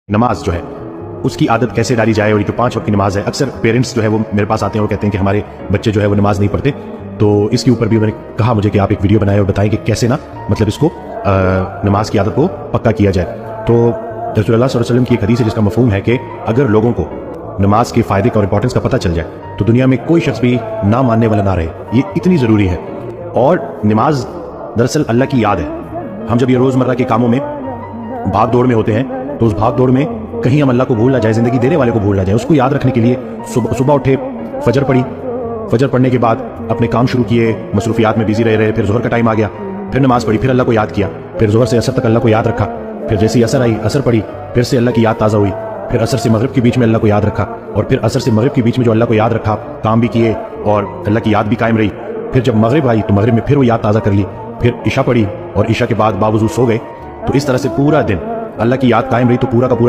نماز جو ہے اس کی عادت کیسے ڈالی جائے، اور یہ جو 5 وقت کی نماز ہے، اکثر پیرنٹس جو ہے وہ میرے پاس آتے ہیں اور کہتے ہیں کہ ہمارے بچے جو ہے وہ نماز نہیں پڑھتے، تو اس کے اوپر بھی انہوں نے کہا مجھے کہ آپ ایک ویڈیو بنائیں اور بتائیں کہ کیسے نا مطلب اس کو نماز کی عادت کو پکا کیا جائے۔ تو رسول اللہ صلی اللہ علیہ وسلم کی ایک حدیث ہے جس کا مفہوم ہے کہ اگر لوگوں کو نماز کے فائدے کا اور امپورٹنس کا پتہ چل جائے تو دنیا میں کوئی شخص بھی نہ ماننے والا نہ رہے، یہ اتنی ضروری ہے۔ اور نماز دراصل اللہ کی یاد ہے۔ ہم جب یہ روزمرہ کے کاموں میں بھاگ دوڑ میں ہوتے ہیں تو اس بھاگ دوڑ میں کہیں ہم اللہ کو بھول نہ جائیں، زندگی دینے والے کو بھول نہ جائیں، اس کو یاد رکھنے کے لیے صبح اٹھے، فجر پڑھی، فجر پڑھنے کے بعد اپنے کام شروع کیے، مصروفیات میں بزی رہے، پھر ظہر کا ٹائم آ گیا، پھر نماز پڑھی، پھر اللہ کو یاد کیا، پھر ظہر سے عصر تک اللہ کو یاد رکھا، پھر جیسی عصر آئی عصر پڑھی، پھر سے اللہ کی یاد تازہ ہوئی، پھر عصر سے مغرب کے بیچ میں اللہ کو یاد رکھا، اور پھر عصر سے مغرب کے بیچ میں جو اللہ کو یاد رکھا کام بھی کیے اور اللہ کی یاد بھی قائم رہی، پھر جب مغرب آئی تو مغرب میں پھر وہ یاد تازہ کر لی، پھر عشاء پڑھی اور عشاء کے بعد باوضو سو گئے۔ تو اس طرح سے پورا دن اللہ کی یاد قائم رہی، تو پورا کا پورا